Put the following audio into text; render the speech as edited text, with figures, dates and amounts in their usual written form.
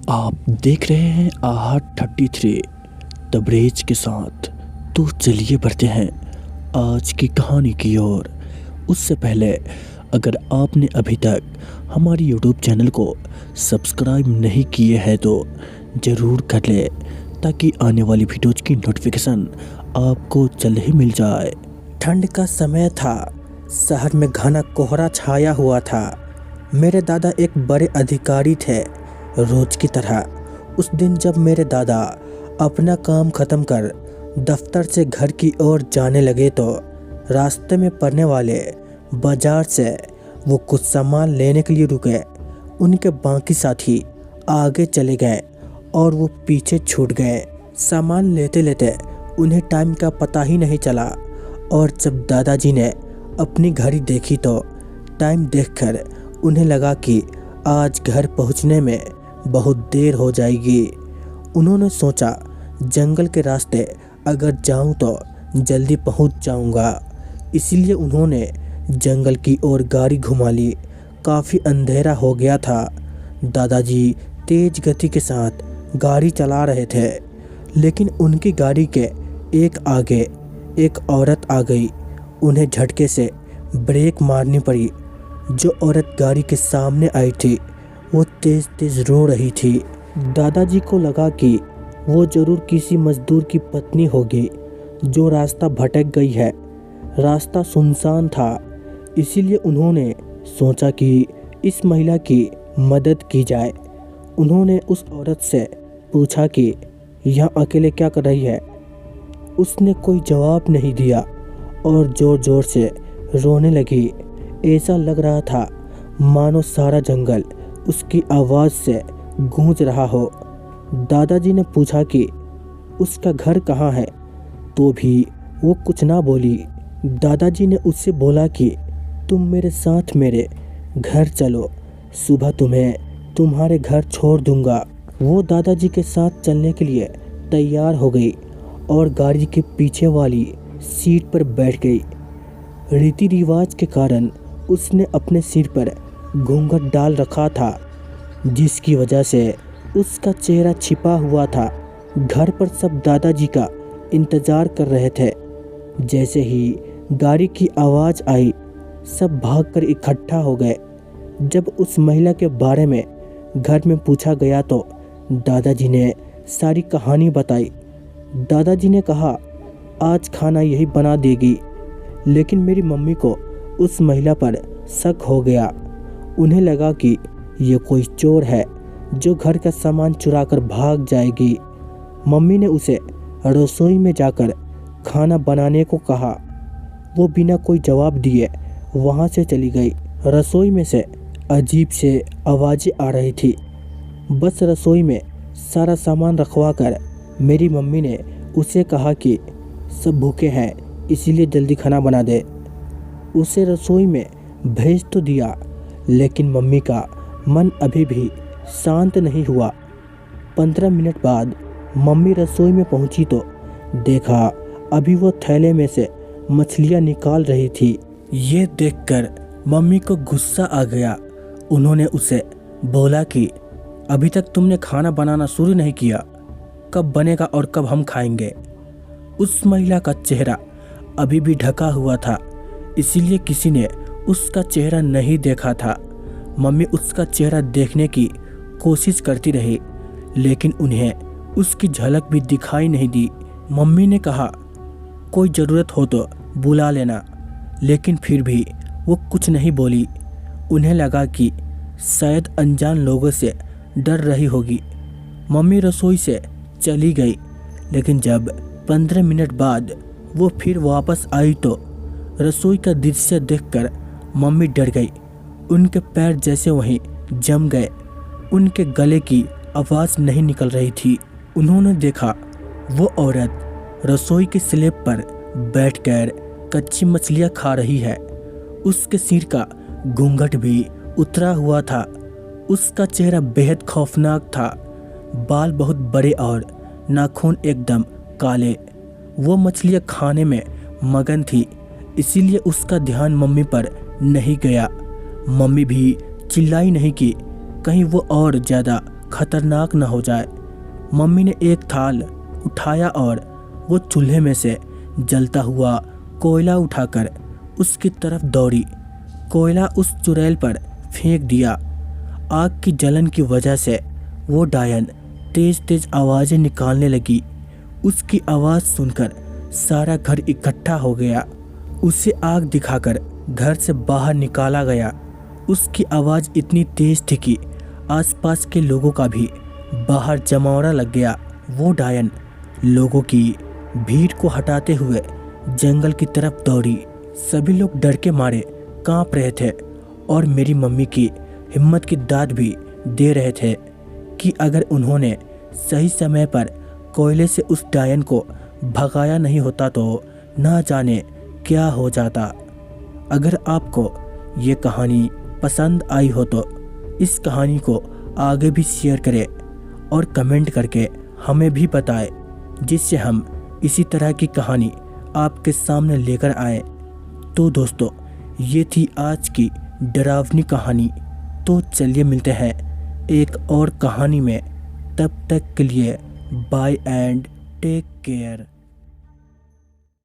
आप देख रहे हैं आहट 33 तबरेज के साथ। तो चलिए बढ़ते हैं आज की कहानी की ओर। उससे पहले अगर आपने अभी तक हमारी यूट्यूब चैनल को सब्सक्राइब नहीं किए हैं तो ज़रूर कर ले, ताकि आने वाली वीडियोज़ की नोटिफिकेशन आपको जल्द ही मिल जाए। ठंड का समय था। शहर में घना कोहरा छाया हुआ था। मेरे दादा एक बड़े अधिकारी थे। रोज की तरह उस दिन जब मेरे दादा अपना काम ख़त्म कर दफ्तर से घर की ओर जाने लगे तो रास्ते में पड़ने वाले बाजार से वो कुछ सामान लेने के लिए रुके। उनके बाकी साथी आगे चले गए और वो पीछे छूट गए। सामान लेते लेते उन्हें टाइम का पता ही नहीं चला, और जब दादाजी ने अपनी घड़ी देखी तो टाइम देखकर उन्हें लगा कि आज घर पहुंचने में बहुत देर हो जाएगी। उन्होंने सोचा जंगल के रास्ते अगर जाऊं तो जल्दी पहुंच जाऊंगा, इसलिए उन्होंने जंगल की ओर गाड़ी घुमा ली। काफ़ी अंधेरा हो गया था। दादाजी तेज गति के साथ गाड़ी चला रहे थे, लेकिन उनकी गाड़ी के एक आगे एक औरत आ गई। उन्हें झटके से ब्रेक मारनी पड़ी। जो औरत गाड़ी के सामने आई थी वो तेज तेज रो रही थी। दादाजी को लगा कि वो जरूर किसी मजदूर की पत्नी होगी जो रास्ता भटक गई है। रास्ता सुनसान था, इसीलिए उन्होंने सोचा कि इस महिला की मदद की जाए। उन्होंने उस औरत से पूछा कि यहाँ अकेले क्या कर रही है। उसने कोई जवाब नहीं दिया और ज़ोर ज़ोर से रोने लगी। ऐसा लग रहा था मानो सारा जंगल उसकी आवाज़ से गूंज रहा हो। दादाजी ने पूछा कि उसका घर कहाँ है, तो भी वो कुछ ना बोली। दादाजी ने उससे बोला कि तुम मेरे साथ मेरे घर चलो, सुबह तुम्हें तुम्हारे घर छोड़ दूंगा। वो दादाजी के साथ चलने के लिए तैयार हो गई और गाड़ी के पीछे वाली सीट पर बैठ गई। रीति रिवाज के कारण उसने अपने सिर पर घूंघट डाल रखा था, जिसकी वजह से उसका चेहरा छिपा हुआ था। घर पर सब दादाजी का इंतज़ार कर रहे थे। जैसे ही गाड़ी की आवाज़ आई, सब भागकर इकट्ठा हो गए। जब उस महिला के बारे में घर में पूछा गया तो दादाजी ने सारी कहानी बताई। दादाजी ने कहा, आज खाना यही बना देगी, लेकिन मेरी मम्मी को उस महिला पर शक हो गया। उन्हें लगा कि ये कोई चोर है जो घर का सामान चुराकर भाग जाएगी। मम्मी ने उसे रसोई में जाकर खाना बनाने को कहा। वो बिना कोई जवाब दिए वहाँ से चली गई। रसोई में से अजीब से आवाज़ें आ रही थी। बस रसोई में सारा सामान रखवा कर मेरी मम्मी ने उसे कहा कि सब भूखे हैं, इसीलिए जल्दी खाना बना दे। उसे रसोई में भेज तो दिया, लेकिन मम्मी का मन अभी भी शांत नहीं हुआ। 15 मिनट बाद मम्मी रसोई में पहुंची तो देखा अभी वो थैले में से मछलियां निकाल रही थी। ये देखकर मम्मी को गुस्सा आ गया। उन्होंने उसे बोला कि अभी तक तुमने खाना बनाना शुरू नहीं किया, कब बनेगा और कब हम खाएंगे। उस महिला का चेहरा अभी भी ढका हुआ था, इसीलिए किसी ने उसका चेहरा नहीं देखा था। मम्मी उसका चेहरा देखने की कोशिश करती रही, लेकिन उन्हें उसकी झलक भी दिखाई नहीं दी। मम्मी ने कहा, कोई ज़रूरत हो तो बुला लेना, लेकिन फिर भी वो कुछ नहीं बोली। उन्हें लगा कि शायद अनजान लोगों से डर रही होगी। मम्मी रसोई से चली गई, लेकिन जब 15 मिनट बाद वो फिर वापस आई तो रसोई का दृश्य देखकर मम्मी डर गई। उनके पैर जैसे वहीं जम गए। उनके गले की आवाज़ नहीं निकल रही थी। उन्होंने देखा वो औरत रसोई के स्लैब पर बैठकर कच्ची मछलियाँ खा रही है। उसके सिर का घूंघट भी उतरा हुआ था। उसका चेहरा बेहद खौफनाक था। बाल बहुत बड़े और नाखून एकदम काले। वो मछलियाँ खाने में मगन थी, इसीलिए उसका ध्यान मम्मी पर नहीं गया। मम्मी भी चिल्लाई नहीं कि कहीं वो और ज़्यादा खतरनाक न हो जाए। मम्मी ने एक थाल उठाया और वो चूल्हे में से जलता हुआ कोयला उठाकर उसकी तरफ दौड़ी। कोयला उस चुड़ैल पर फेंक दिया। आग की जलन की वजह से वो डायन तेज तेज आवाज़ें निकालने लगी। उसकी आवाज़ सुनकर सारा घर इकट्ठा हो गया। उसे आग दिखाकर घर से बाहर निकाला गया। उसकी आवाज़ इतनी तेज थी कि आसपास के लोगों का भी बाहर जमावड़ा लग गया। वो डायन लोगों की भीड़ को हटाते हुए जंगल की तरफ दौड़ी। सभी लोग डर के मारे कांप रहे थे और मेरी मम्मी की हिम्मत की दाद भी दे रहे थे कि अगर उन्होंने सही समय पर कोयले से उस डायन को भगाया नहीं होता तो ना जाने क्या हो जाता। अगर आपको ये कहानी पसंद आई हो तो इस कहानी को आगे भी शेयर करें और कमेंट करके हमें भी बताएं, जिससे हम इसी तरह की कहानी आपके सामने लेकर आए। तो दोस्तों, ये थी आज की डरावनी कहानी। तो चलिए मिलते हैं एक और कहानी में। तब तक के लिए बाय एंड टेक केयर।